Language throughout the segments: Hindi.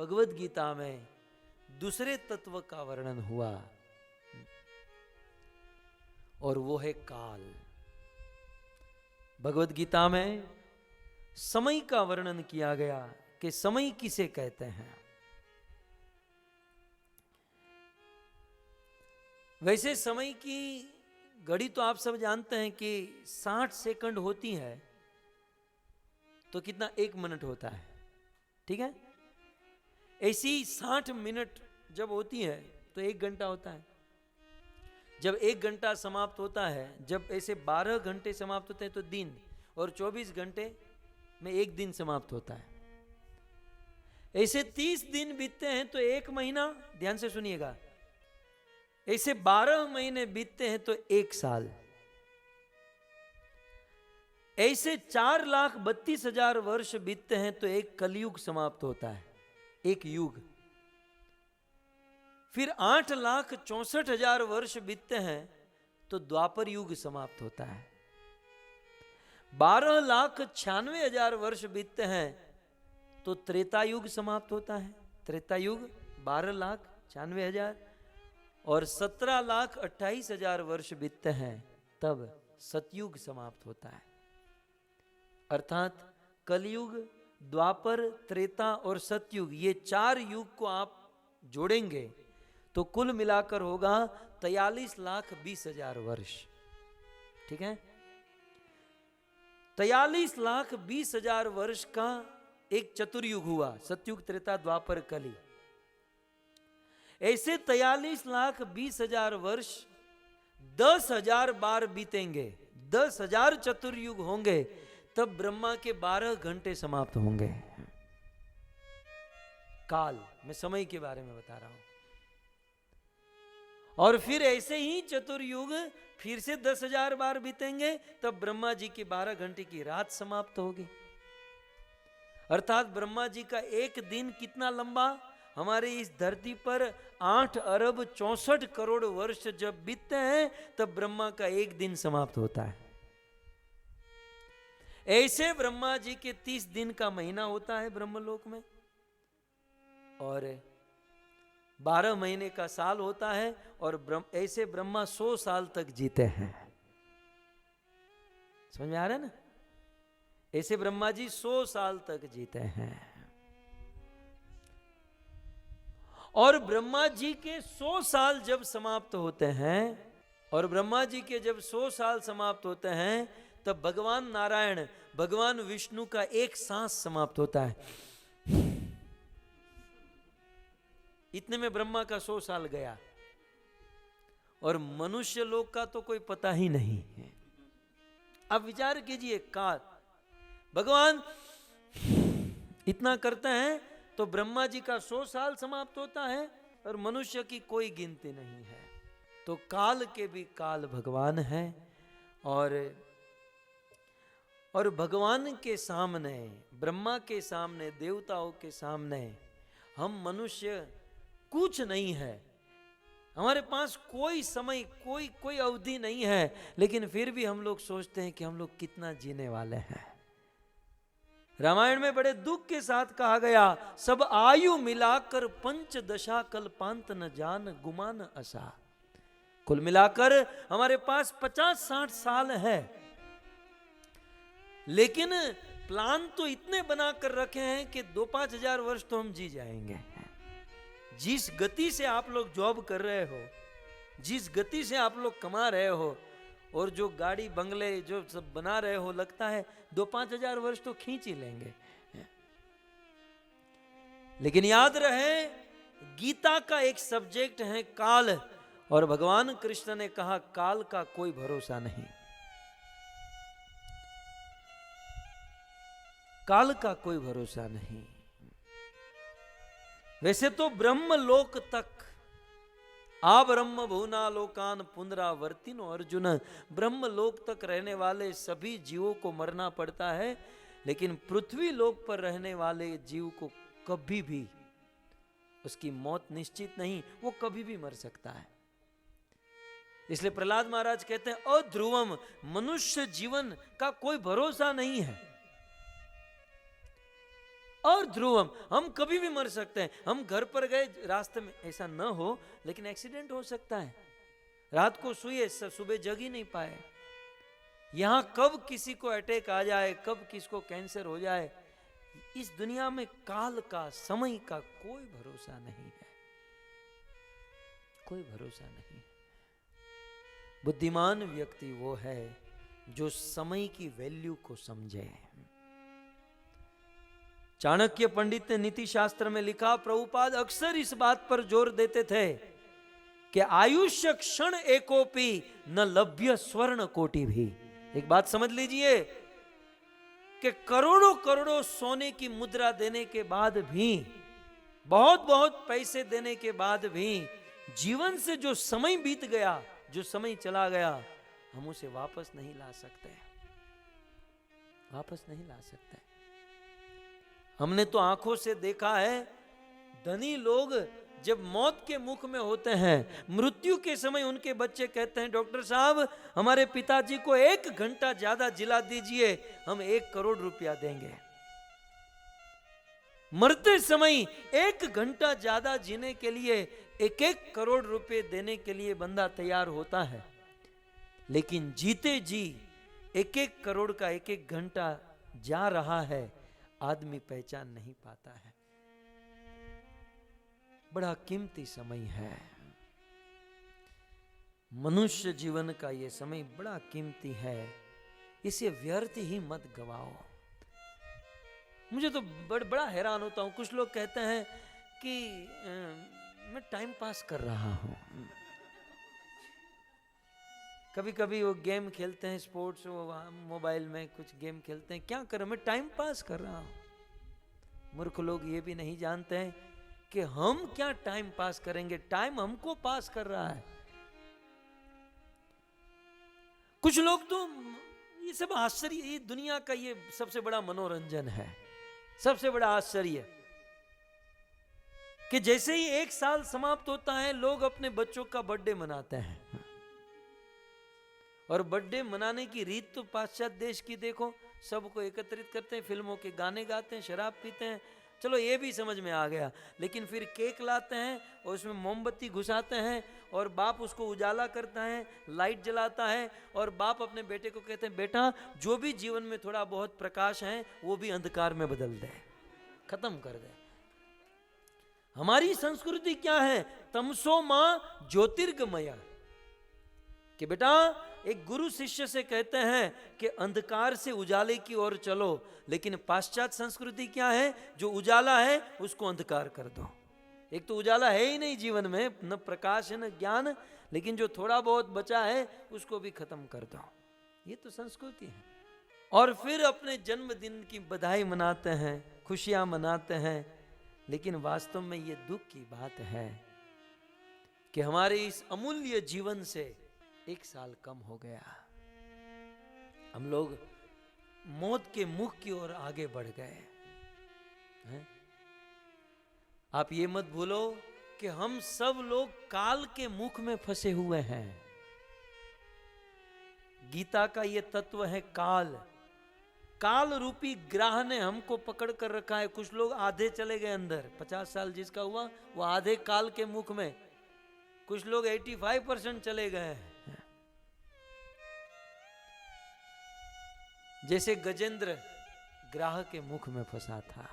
भगवत गीता में दूसरे तत्व का वर्णन हुआ और वो है काल। भगवत गीता में समय का वर्णन किया गया कि समय किसे कहते हैं। वैसे समय की घड़ी तो आप सब जानते हैं कि 60 सेकंड होती है तो कितना 1 मिनट होता है, ठीक है। ऐसी 60 मिनट जब होती है तो 1 घंटा होता है। जब 1 घंटा समाप्त होता है, जब ऐसे 12 घंटे समाप्त होते हैं तो दिन, और 24 घंटे में 1 दिन समाप्त होता है। ऐसे 30 दिन बीतते हैं तो 1 महीना, ध्यान से सुनिएगा। ऐसे 12 महीने बीतते हैं तो 1 साल। ऐसे 4,32,000 वर्ष बीतते हैं तो एक कलयुग समाप्त होता है, एक युग। फिर 8,64,000 वर्ष बीतते हैं तो द्वापर युग समाप्त होता है। 12,96,000 वर्ष बीतते हैं तो त्रेता युग समाप्त होता है। त्रेता युग 12,96,000, और 17,28,000 वर्ष बीतते हैं तब सतयुग समाप्त होता है। अर्थात कलयुग, द्वापर, त्रेता और सतयुग, ये 4 युग को आप जोड़ेंगे तो कुल मिलाकर होगा 43,20,000 वर्ष, ठीक है। 43,20,000 वर्ष का एक चतुर्युग हुआ, सतयुग, त्रेता, द्वापर, कली। ऐसे 43,20,000 वर्ष 10,000 बार बीतेंगे, 10,000 चतुर्युग होंगे, तब ब्रह्मा के 12 घंटे समाप्त होंगे। काल, मैं समय के बारे में बता रहा हूं। और फिर ऐसे ही चतुर्युग फिर से 10,000 बार बीतेंगे, तब ब्रह्मा जी की 12 घंटे की रात समाप्त होगी। अर्थात ब्रह्मा जी का एक दिन कितना लंबा, हमारे इस धरती पर 8 अरब 64 करोड़ वर्ष जब बीतते हैं तब ब्रह्मा का एक दिन समाप्त होता है। ऐसे ब्रह्मा जी के 30 दिन का महीना होता है ब्रह्मलोक में, और 12 महीने का साल होता है, और ऐसे ब्रह्मा 100 साल तक जीते हैं। समझ में आ रहा है ना? ऐसे ब्रह्मा जी 100 साल तक जीते हैं। और ब्रह्मा जी के 100 साल जब समाप्त होते हैं, और ब्रह्मा जी के जब 100 साल समाप्त होते हैं, तब भगवान नारायण, भगवान विष्णु का एक सांस समाप्त होता है। इतने में ब्रह्मा का 100 साल गया, और मनुष्य लोक का तो कोई पता ही नहीं है। अब विचार कीजिए, काल, भगवान इतना करते हैं तो ब्रह्मा जी का 100 साल समाप्त होता है, और मनुष्य की कोई गिनती नहीं है। तो काल के भी काल भगवान हैं, और भगवान के सामने, ब्रह्मा के सामने, देवताओं के सामने हम मनुष्य कुछ नहीं है। हमारे पास कोई समय, कोई अवधि नहीं है, लेकिन फिर भी हम लोग सोचते हैं कि हम लोग कितना जीने वाले हैं। रामायण में बड़े दुख के साथ कहा गया, सब आयु मिलाकर 5 कल्पांत न जान गुमान असा। कुल मिलाकर हमारे पास 50-60 साल है, लेकिन प्लान तो इतने बनाकर रखे हैं कि 2-5 हजार वर्ष तो हम जी जाएंगे। जिस गति से आप लोग जॉब कर रहे हो, जिस गति से आप लोग कमा रहे हो, और जो गाड़ी बंगले जो सब बना रहे हो, लगता है 2-5 हजार वर्ष तो खींच ही लेंगे। लेकिन याद रहे, गीता का एक सब्जेक्ट है काल, और भगवान कृष्ण ने कहा काल का कोई भरोसा नहीं, काल का कोई भरोसा नहीं। वैसे तो ब्रह्मलोक तक, आ ब्रह्म भुवना लोकान पुनरावर्तिनो अर्जुन, ब्रह्मलोक तक रहने वाले सभी जीवों को मरना पड़ता है, लेकिन पृथ्वी लोक पर रहने वाले जीव को कभी भी उसकी मौत निश्चित नहीं, वो कभी भी मर सकता है। इसलिए प्रहलाद महाराज कहते हैं, अध्रुवम, मनुष्य जीवन का कोई भरोसा नहीं है। और ध्रुवम, हम कभी भी मर सकते हैं। हम घर पर गए, रास्ते में ऐसा न हो, लेकिन एक्सीडेंट हो सकता है। रात को सोए, सुबह जग ही नहीं पाए। यहां कब किसी को अटैक आ जाए, कब किसको कैंसर हो जाए, इस दुनिया में काल का, समय का कोई भरोसा नहीं है, कोई भरोसा नहीं है। बुद्धिमान व्यक्ति वो है जो समय की वैल्यू को समझे। चाणक्य पंडित ने नीति शास्त्र में लिखा, प्रभुपाद अक्सर इस बात पर जोर देते थे कि आयुष्य क्षण एकोपी न लभ्य स्वर्ण कोटि भी। एक बात समझ लीजिए कि करोड़ों करोड़ों सोने की मुद्रा देने के बाद भी, बहुत बहुत पैसे देने के बाद भी, जीवन से जो समय बीत गया, जो समय चला गया, हम उसे वापस नहीं ला सकते, वापस नहीं ला सकते। हमने तो आंखों से देखा है, धनी लोग जब मौत के मुख में होते हैं, मृत्यु के समय उनके बच्चे कहते हैं, डॉक्टर साहब हमारे पिताजी को 1 घंटा ज्यादा जिला दीजिए, हम 1 करोड़ रुपया देंगे। मरते समय 1 घंटा ज्यादा जीने के लिए 1-1 करोड़ रुपए देने के लिए बंदा तैयार होता है, लेकिन जीते जी 1-1 करोड़ का 1-1 घंटा जा रहा है, आदमी पहचान नहीं पाता है। बड़ा कीमती समय है, मनुष्य जीवन का यह समय बड़ा कीमती है, इसे व्यर्थ ही मत गवाओ। मुझे तो बड़ा हैरान होता हूं, कुछ लोग कहते हैं कि मैं टाइम पास कर रहा हूं। कभी कभी वो गेम खेलते हैं, स्पोर्ट्स, मोबाइल में कुछ गेम खेलते हैं, क्या करें, मैं टाइम पास कर रहा हूं। मूर्ख लोग ये भी नहीं जानते हैं कि हम क्या टाइम पास करेंगे, टाइम हमको पास कर रहा है। कुछ लोग तो ये सब आश्चर्य, ये दुनिया का ये सबसे बड़ा मनोरंजन है, सबसे बड़ा आश्चर्य कि जैसे ही 1 साल समाप्त होता है, लोग अपने बच्चों का बर्थडे मनाते हैं। और बर्थडे मनाने की रीत तो पाश्चात्य देश की देखो, सबको एकत्रित करते हैं, फिल्मों के गाने गाते हैं, शराब पीते हैं, चलो ये भी समझ में आ गया। लेकिन फिर केक लाते हैं और उसमें मोमबत्ती घुसाते हैं, और बाप उसको उजाला करता है, लाइट जलाता है, और बाप अपने बेटे को कहते हैं, बेटा जो भी जीवन में थोड़ा बहुत प्रकाश है वो भी अंधकार में बदल दे, खत्म कर दे। हमारी संस्कृति क्या है, तमसो मां ज्योतिर्गमय, कि बेटा एक गुरु शिष्य से कहते हैं कि अंधकार से उजाले की ओर चलो, लेकिन पाश्चात्य संस्कृति क्या है, जो उजाला है उसको अंधकार कर दो। एक तो उजाला है ही नहीं जीवन में, न प्रकाश है न ज्ञान, लेकिन जो थोड़ा बहुत बचा है उसको भी खत्म कर दो। ये तो संस्कृति है। और फिर अपने जन्मदिन की बधाई मनाते हैं, खुशियां मनाते हैं, लेकिन वास्तव में ये दुख की बात है कि हमारे इस अमूल्य जीवन से 1 साल कम हो गया। हम लोग मौत के मुख की ओर आगे बढ़ गए हैं। आप ये मत भूलो कि हम सब लोग काल के मुख में फंसे हुए हैं। गीता का ये तत्व है काल, काल रूपी ग्राह ने हमको पकड़ कर रखा है। कुछ लोग आधे चले गए अंदर, 50 साल जिसका हुआ वो आधे काल के मुख में, कुछ लोग 85% चले गए हैं। जैसे गजेंद्र ग्राह के मुख में फंसा था,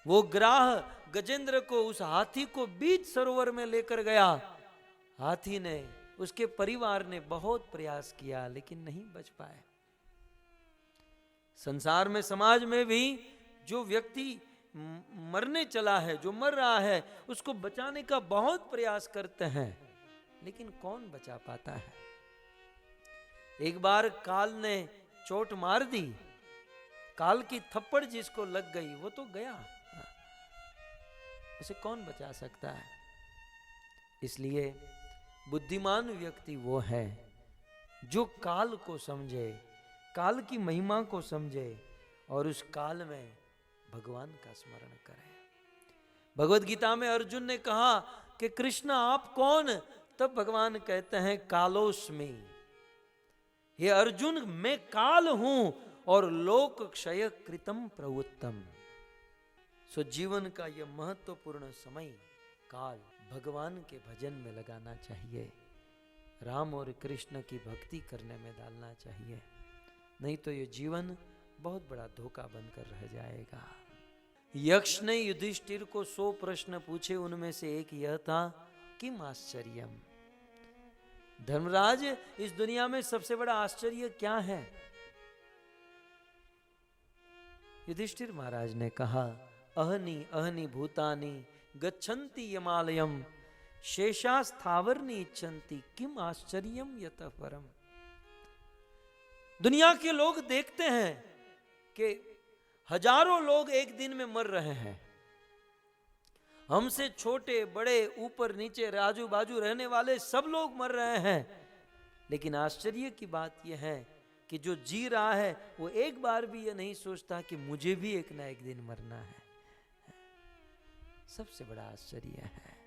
वो ग्राह गजेंद्र को, उस हाथी को बीच सरोवर में लेकर गया। हाथी ने, उसके परिवार ने बहुत प्रयास किया, लेकिन नहीं बच पाए। संसार में, समाज में भी जो व्यक्ति मरने चला है, जो मर रहा है, उसको बचाने का बहुत प्रयास करते हैं, लेकिन कौन बचा पाता है। एक बार काल ने चोट मार दी, काल की थप्पड़ जिसको लग गई वो तो गया, उसे कौन बचा सकता है। इसलिए बुद्धिमान व्यक्ति वो है जो काल को समझे, काल की महिमा को समझे और उस काल में भगवान का स्मरण करे। भगवत गीता में अर्जुन ने कहा कि कृष्ण आप कौन, तब भगवान कहते हैं कालोस्मि, हे अर्जुन मैं काल हूं और लोक क्षय कृतम प्रवृत्तम। सो जीवन का यह महत्वपूर्ण समय काल भगवान के भजन में लगाना चाहिए, राम और कृष्ण की भक्ति करने में डालना चाहिए, नहीं तो ये जीवन बहुत बड़ा धोखा बनकर रह जाएगा। यक्ष ने युधिष्ठिर को 100 प्रश्न पूछे, उनमें से एक यह था, किम आश्चर्यम, धर्मराज इस दुनिया में सबसे बड़ा आश्चर्य क्या है? युधिष्ठिर महाराज ने कहा, अहनि अहनि भूतानि गच्छन्ति यमालयम शेषास्थावरनि इच्छन्ति किम आश्चर्यम यतः परम। दुनिया के लोग देखते हैं कि हजारों लोग एक दिन में मर रहे हैं, हमसे छोटे बड़े ऊपर नीचे आजू बाजू रहने वाले सब लोग मर रहे हैं, लेकिन आश्चर्य की बात यह है कि जो जी रहा है वो एक बार भी ये नहीं सोचता कि मुझे भी एक ना एक दिन मरना है। सबसे बड़ा आश्चर्य है।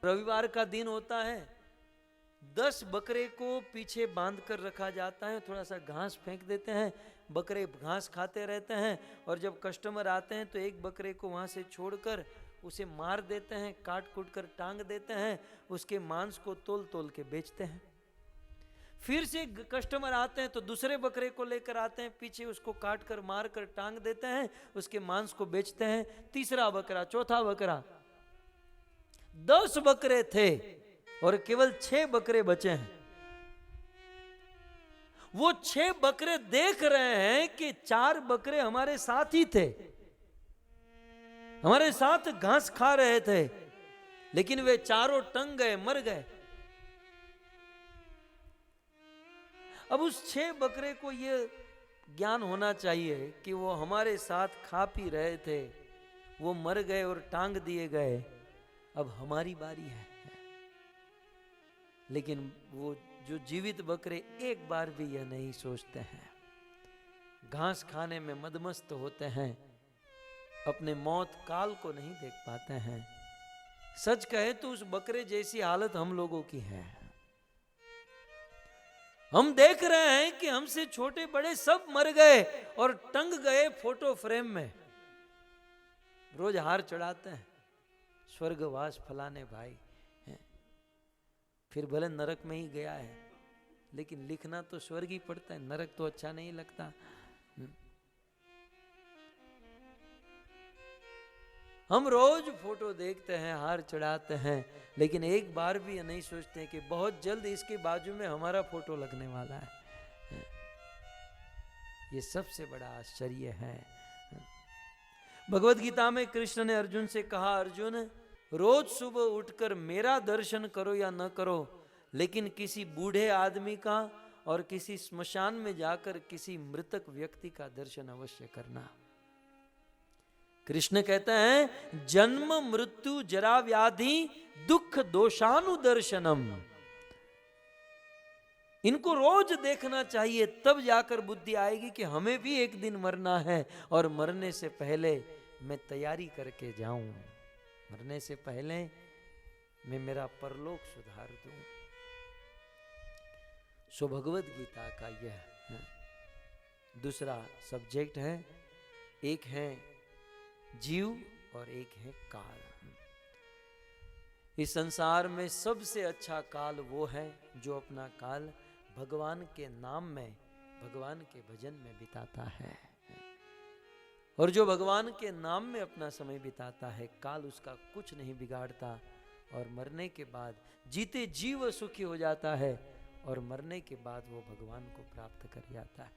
रविवार का दिन होता है, 10 बकरे को पीछे बांध कर रखा जाता है, थोड़ा सा घास फेंक देते हैं, बकरे घास खाते रहते हैं, और जब कस्टमर आते हैं तो एक बकरे को वहां से छोड़कर उसे मार देते हैं, काट कूट कर टांग देते हैं, उसके मांस को तोल तोल के बेचते हैं। फिर से कस्टमर आते हैं तो दूसरे बकरे को लेकर आते हैं, पीछे उसको काट कर मार कर टांग देते हैं, उसके मांस को बेचते हैं। तीसरा बकरा, चौथा बकरा, 10 बकरे थे और केवल 6 बकरे बचे हैं। वो 6 बकरे देख रहे हैं कि 4 बकरे हमारे साथ ही थे, हमारे साथ घास खा रहे थे, लेकिन वे चारों टंग गए, मर गए। अब उस 6 बकरे को यह ज्ञान होना चाहिए कि वो हमारे साथ खा पी रहे थे, वो मर गए और टांग दिए गए, अब हमारी बारी है। लेकिन वो जो जीवित बकरे एक बार भी यह नहीं सोचते हैं, घास खाने में मदमस्त होते हैं, अपने मौत काल को नहीं देख पाते हैं। सच कहे तो उस बकरे जैसी हालत हम लोगों की है। हम देख रहे हैं कि हमसे छोटे बड़े सब मर गए और टंग गए फोटो फ्रेम में, रोज हार चढ़ाते हैं, स्वर्गवास फलाने भाई हैं। फिर भले नरक में ही गया है, लेकिन लिखना तो स्वर्ग ही पड़ता है, नरक तो अच्छा नहीं लगता। हम रोज फोटो देखते हैं, हार चढ़ाते हैं, लेकिन एक बार भी ये नहीं सोचते हैं कि बहुत जल्द इसके बाजू में हमारा फोटो लगने वाला है। ये सबसे बड़ा आश्चर्य है। भगवत गीता में कृष्ण ने अर्जुन से कहा, अर्जुन रोज सुबह उठकर मेरा दर्शन करो या न करो, लेकिन किसी बूढ़े आदमी का और किसी स्मशान में जाकर किसी मृतक व्यक्ति का दर्शन अवश्य करना। कृष्ण कहते हैं, जन्म मृत्यु जरा व्याधि दुख दोषानुदर्शनम, इनको रोज देखना चाहिए, तब जाकर बुद्धि आएगी कि हमें भी एक दिन मरना है और मरने से पहले मैं तैयारी करके जाऊं, मरने से पहले मैं मेरा परलोक सुधार दूं। सो भगवत गीता का यह दूसरा सब्जेक्ट है। एक है जीव और एक है काल। इस संसार में सबसे अच्छा काल वो है जो अपना काल भगवान के नाम में, भगवान के भजन में बिताता है। और जो भगवान के नाम में अपना समय बिताता है, काल उसका कुछ नहीं बिगाड़ता, और मरने के बाद जीते जीव सुखी हो जाता है, और मरने के बाद वो भगवान को प्राप्त कर जाता है।